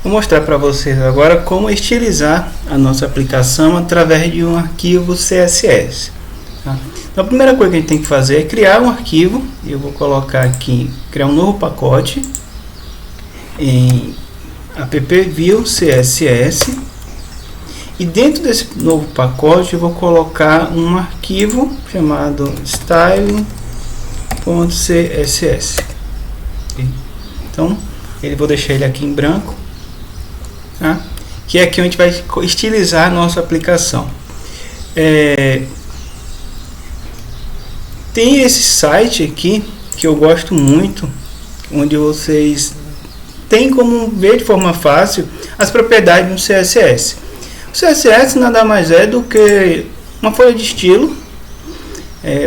Vou mostrar para vocês agora como estilizar a nossa aplicação através de um arquivo CSS. Tá? Então, a primeira coisa que a gente tem que fazer é criar um arquivo. Eu vou colocar aqui, criar um novo pacote em appview CSS. E dentro desse novo pacote eu vou colocar um arquivo chamado style.css. Então, vou deixar ele aqui em branco. Tá? Que é aqui onde a gente vai estilizar a nossa aplicação. Tem esse site aqui que eu gosto muito, onde vocês têm como ver de forma fácil as propriedades do CSS. O CSS nada mais é do que uma folha de estilo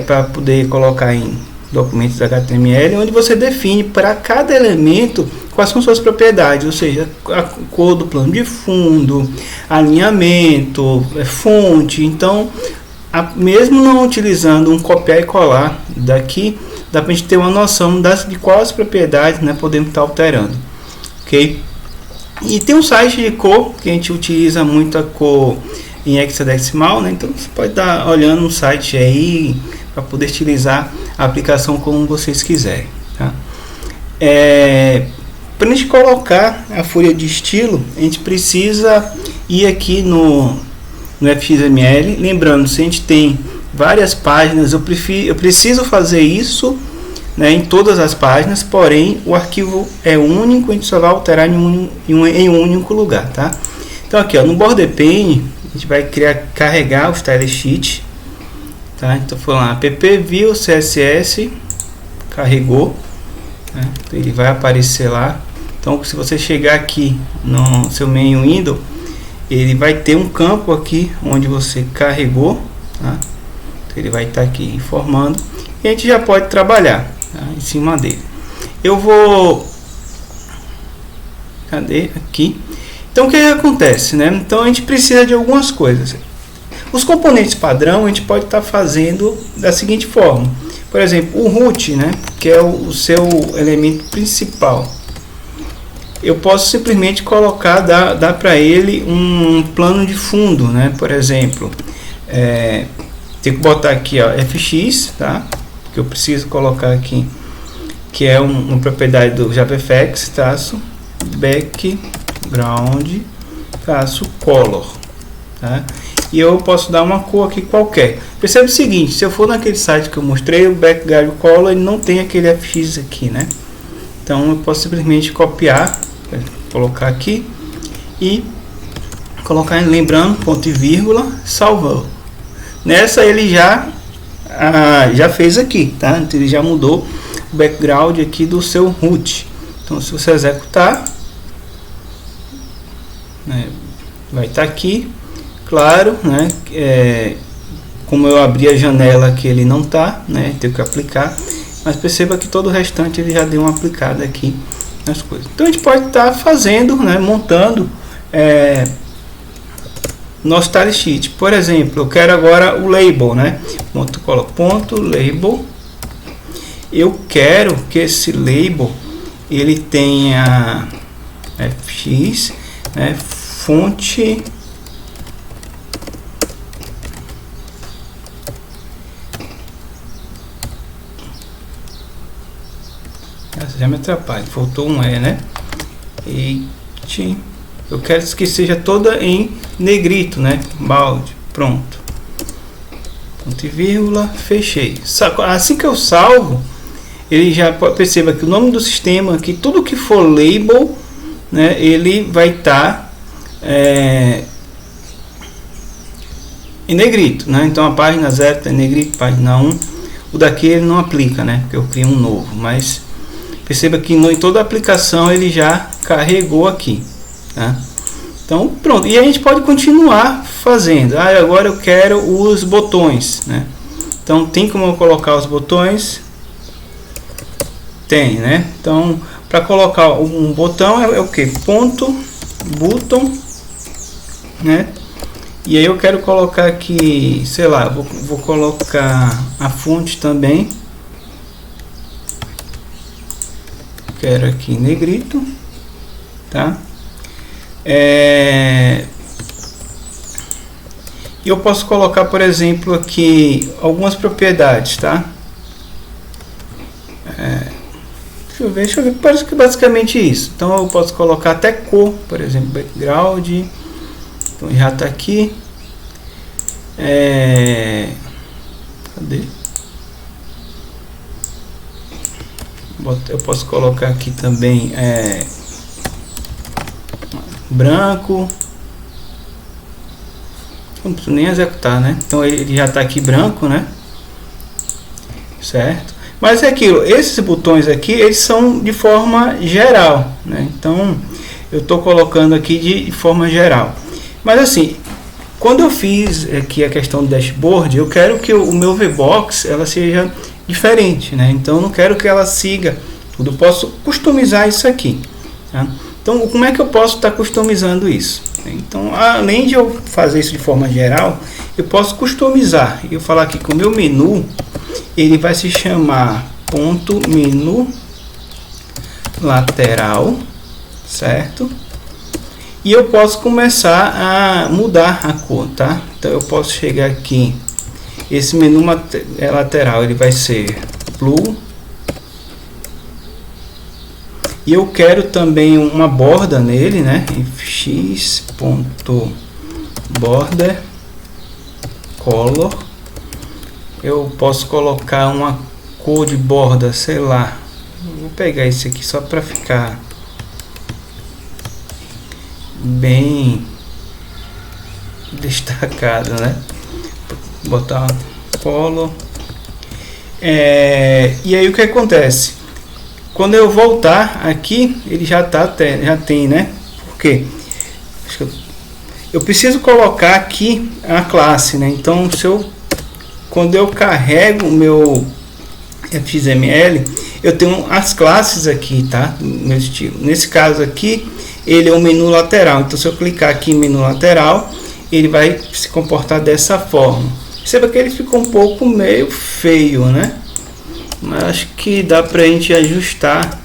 para poder colocar em documentos HTML, onde você define para cada elemento quais são suas propriedades, ou seja, a cor do plano de fundo, alinhamento, fonte. Então, mesmo não utilizando um copiar e colar daqui, dá para a gente ter uma noção de quais propriedades, né, podemos estar alterando. Ok? E tem um site de cor que a gente utiliza muito a cor em hexadecimal, né? Então você pode estar olhando no site aí para poder estilizar a aplicação como vocês quiserem. Tá? Para a gente colocar a folha de estilo, a gente precisa ir aqui no XML. Lembrando, se a gente tem várias páginas, eu preciso fazer isso, né, em todas as páginas, porém o arquivo é único, a gente só vai alterar em um único lugar. Tá? Então aqui, ó, no border pane, a gente vai carregar o style sheet. Tá? Então foi lá, appview CSS, carregou, né? Então, ele vai aparecer lá. Então se você chegar aqui no seu menu window, ele vai ter um campo aqui onde você carregou. Tá? Então, ele vai estar aqui informando e a gente já pode trabalhar, tá, em cima dele. Eu vou, cadê aqui? Então o que acontece, né? Então a gente precisa de algumas coisas. Os componentes padrão a gente pode estar fazendo da seguinte forma. Por exemplo, o root, né, que é o seu elemento principal. Eu posso simplesmente colocar, dar para ele um plano de fundo, né? Por exemplo, tem que botar aqui, ó, fx, tá? Que eu preciso colocar aqui, que é uma propriedade do JavaFX, traço background, traço color, tá? E eu posso dar uma cor aqui qualquer. Percebe o seguinte, se eu for naquele site que eu mostrei, o background color, ele não tem aquele fx aqui, né? Então eu posso simplesmente copiar, colocar aqui e colocar, lembrando, ponto e vírgula, salvou. Nessa ele já fez aqui, tá? Então ele já mudou o background aqui do seu root. Então se você executar, né, vai estar aqui, claro, né? Como eu abri a janela que ele não tá, né? Tenho que aplicar, mas perceba que todo o restante ele já deu uma aplicada aqui nas coisas. Então a gente pode estar fazendo, né, montando nosso style sheet. Por exemplo, eu quero agora o label, né? Ponto label. Eu quero que esse label ele tenha fx, né, fonte já me atrapalha, faltou um né? Eu quero que seja toda em negrito, né? Balde, pronto. Ponto e vírgula, fechei. Assim que eu salvo, ele já perceba que o nome do sistema, que tudo que for label, né, ele vai estar em negrito, né? Então a página 0 está em negrito, página 1, o daqui ele não aplica, né? Porque eu crio um novo, mas perceba que em toda a aplicação ele já carregou aqui, tá? Então pronto, e a gente pode continuar fazendo. Agora eu quero os botões, né? Então tem como eu colocar os botões? Tem, né? Então para colocar um botão é o que? Ponto button, né? E aí eu quero colocar aqui, sei lá, vou colocar a fonte também. Quero aqui negrito, tá? eu posso colocar, por exemplo, aqui algumas propriedades, tá? Deixa eu ver, parece que basicamente isso. Então eu posso colocar até cor, por exemplo, background. Então já está aqui. Cadê? Eu posso colocar aqui também branco. Não preciso nem executar, né? Então ele já está aqui branco, né? Certo? Mas é aquilo, esses botões aqui, eles são de forma geral, né? Então eu estou colocando aqui de forma geral. Mas assim, quando eu fiz aqui a questão do dashboard, eu quero que o meu VBox ela seja diferente, né? Então eu não quero que ela siga tudo, eu posso customizar isso aqui, tá? Então como é que eu posso estar customizando isso? Então, além de eu fazer isso de forma geral, eu posso customizar. Eu falar aqui que o meu menu ele vai se chamar ponto menu lateral, certo? E eu posso começar a mudar a cor, tá? Então eu posso chegar aqui, esse menu lateral ele vai ser blue. E eu quero também uma borda nele, né? x.border color. Eu posso colocar uma cor de borda, sei lá. Vou pegar esse aqui só para ficar bem destacado, né? Botar color. E aí o que acontece? Quando eu voltar aqui, ele já tem, né? Porque eu preciso colocar aqui a classe, né? Então, quando eu carrego o meu XML, eu tenho as classes aqui, tá? No meu estilo. Nesse caso aqui, ele é um menu lateral. Então, se eu clicar aqui em menu lateral, ele vai se comportar dessa forma. Perceba que ele ficou um pouco meio feio, né? Mas acho que dá pra gente ajustar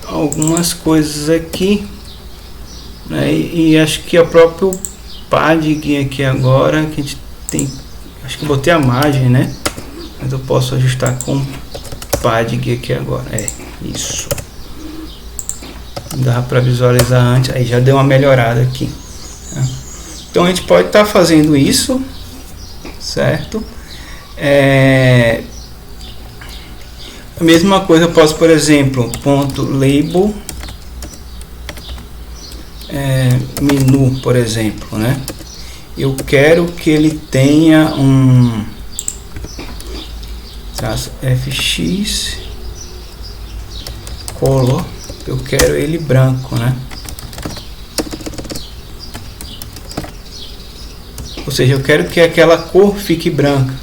algumas coisas aqui, né? E acho que o próprio padding aqui agora que a gente tem, acho que eu botei a margem, né? Mas eu posso ajustar com padding aqui agora. Isso. Dá para visualizar antes, aí já deu uma melhorada aqui, tá? Então a gente pode estar fazendo isso, certo? A mesma coisa eu posso, por exemplo, ponto label menu, por exemplo, né? Eu quero que ele tenha um fx color, eu quero ele branco, né? Ou seja, eu quero que aquela cor fique branca.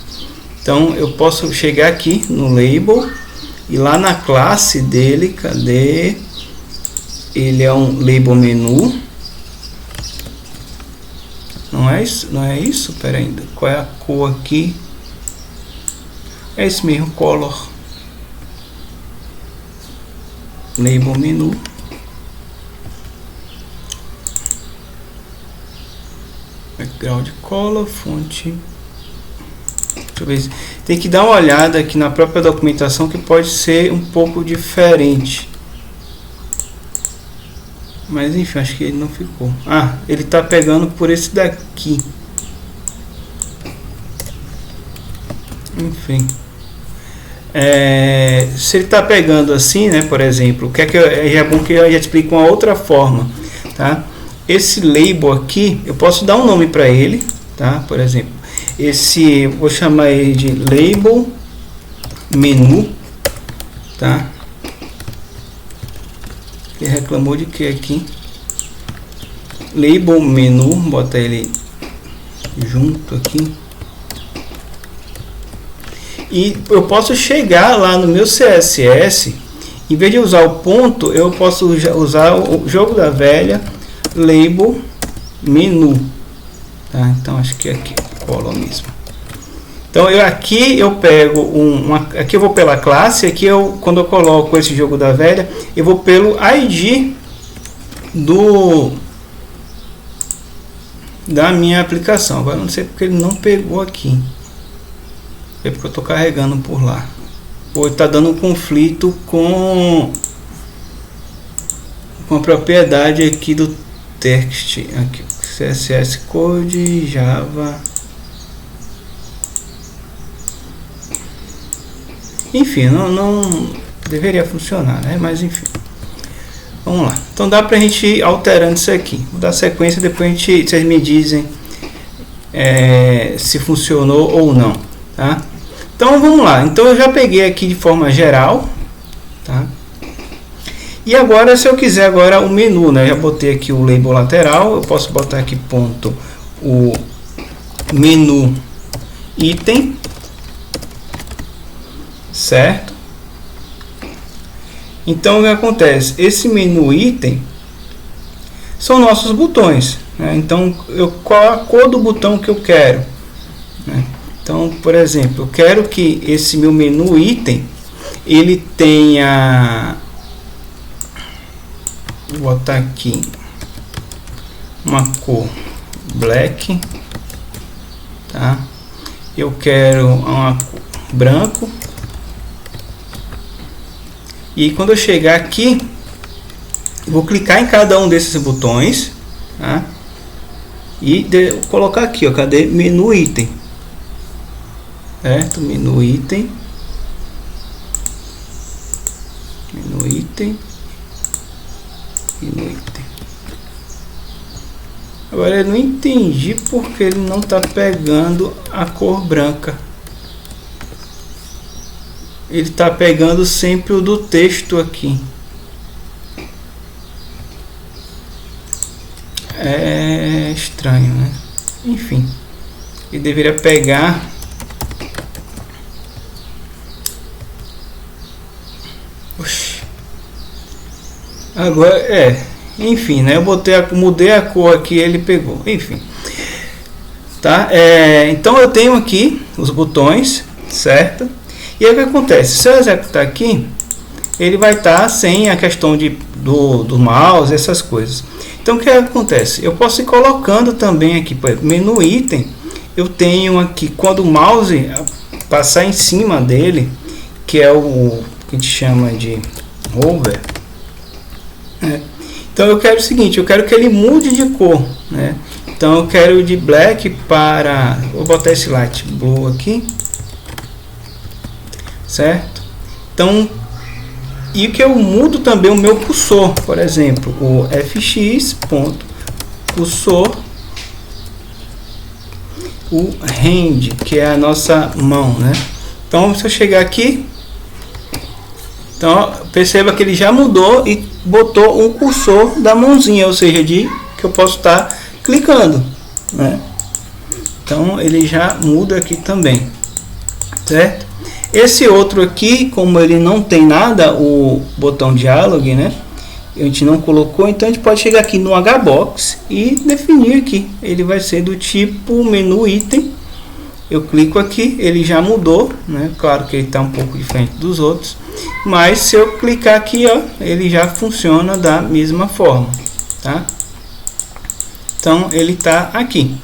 Então eu posso chegar aqui no label e lá na classe dele, cadê? Ele é um label menu. Não é isso? Não é isso? Pera ainda. Qual é a cor aqui? É esse mesmo, color. Label menu. Background color, fonte. Deixa eu ver. Tem que dar uma olhada aqui na própria documentação que pode ser um pouco diferente. Mas enfim, acho que ele não ficou. Ele está pegando por esse daqui. Enfim. Se ele está pegando assim, né, por exemplo, o que é bom que eu já explico uma outra forma, tá? Esse label aqui, eu posso dar um nome para ele, tá? Por exemplo, vou chamar ele de label menu, tá? Ele reclamou de que aqui? Label menu, bota ele junto aqui. E eu posso chegar lá no meu CSS, em vez de usar o ponto, eu posso usar o jogo da velha label menu, tá? Então acho que aqui cola mesmo. Então aqui eu pego aqui eu vou pela classe, aqui quando eu coloco esse jogo da velha, eu vou pelo ID da minha aplicação. Agora não sei porque ele não pegou aqui. É porque eu estou carregando por lá. Ou está dando um conflito com a propriedade aqui do text. Aqui, CSS Code, Java. Enfim, não deveria funcionar, né? Mas enfim. Vamos lá. Então dá pra gente ir alterando isso aqui. Vou dar sequência, depois vocês me dizem se funcionou ou não, tá? Então vamos lá. Então eu já peguei aqui de forma geral, tá? E agora, se eu quiser agora o menu, né? Eu já botei aqui o label lateral, eu posso botar aqui ponto o menu item, certo? Então o que acontece? Esse menu item são nossos botões, né? Então qual a cor do botão que eu quero, né? Então, por exemplo, eu quero que esse meu menu item ele tenha, vou botar aqui uma cor black, tá? Eu quero uma cor branco. E quando eu chegar aqui, eu vou clicar em cada um desses botões, tá? E colocar aqui, ó, cadê menu item, certo? Menu item, menu item, menu item. Agora eu não entendi porque ele não está pegando a cor branca. Ele está pegando sempre o do texto aqui. É estranho, né? Enfim, ele deveria pegar agora enfim, né? Eu mudei a cor aqui, ele pegou. Enfim, tá? Então eu tenho aqui os botões, certo? E aí o que acontece? Se eu executar aqui, ele vai estar sem a questão do mouse, essas coisas. Então o que acontece? Eu posso ir colocando também aqui, por exemplo, menu item. Eu tenho aqui, quando o mouse passar em cima dele, que é o que a gente chama de hover, né? Então eu quero o seguinte, eu quero que ele mude de cor, né? Então eu quero de black para, vou botar esse light blue aqui, certo? Então, e que eu mudo também o meu cursor, por exemplo, o fx.cursor, o hand, que é a nossa mão, né? Então, se eu chegar aqui, então perceba que ele já mudou e botou um cursor da mãozinha, ou seja, que eu posso estar clicando, né? Então ele já muda aqui também, certo? Esse outro aqui, como ele não tem nada, o botão diálogo, né? A gente não colocou, então a gente pode chegar aqui no Hbox e definir aqui. Ele vai ser do tipo menu item. Eu clico aqui, ele já mudou, né? Claro que ele está um pouco diferente dos outros, mas se eu clicar aqui, ó, ele já funciona da mesma forma, tá? Então ele está aqui.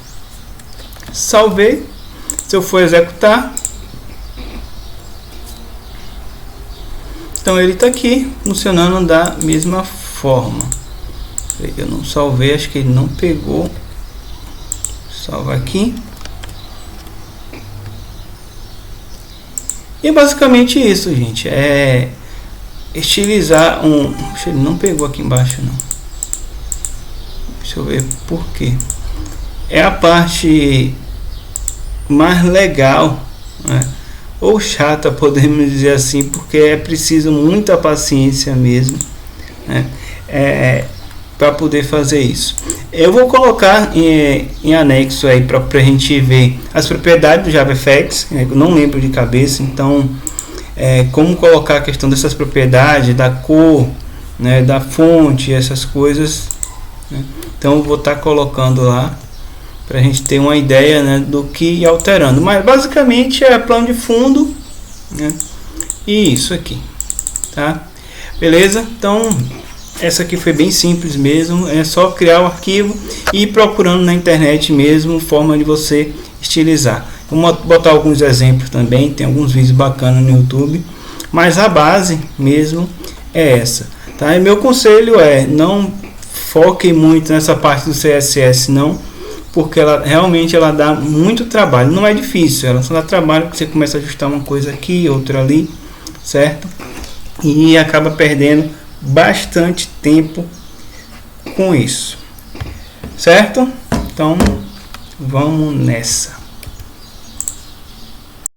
Salvei. Se eu for executar, então ele está aqui funcionando da mesma forma. Eu não salvei, acho que ele não pegou. Salva aqui. E é basicamente isso, gente. É estilizar um. Ele não pegou aqui embaixo, não. Deixa eu ver por quê. É a parte mais legal, né? Ou chata, podemos dizer assim, porque é preciso muita paciência mesmo, né? Para poder fazer isso. Eu vou colocar em anexo aí para a gente ver as propriedades do JavaFX, né? Eu não lembro de cabeça, então como colocar a questão dessas propriedades, da cor, né, da fonte, essas coisas, né? Então eu vou estar colocando lá para a gente ter uma ideia, né, do que ir alterando, mas basicamente é plano de fundo, né, e isso aqui, tá? Beleza? Então essa aqui foi bem simples mesmo, é só criar o arquivo e ir procurando na internet mesmo forma de você estilizar. Vou botar alguns exemplos também, tem alguns vídeos bacanas no YouTube, mas a base mesmo é essa, tá? E meu conselho é: não foque muito nessa parte do CSS não, porque ela realmente dá muito trabalho. Não é difícil, ela só dá trabalho porque você começa a ajustar uma coisa aqui, outra ali, certo? E acaba perdendo bastante tempo com isso, certo? Então vamos nessa.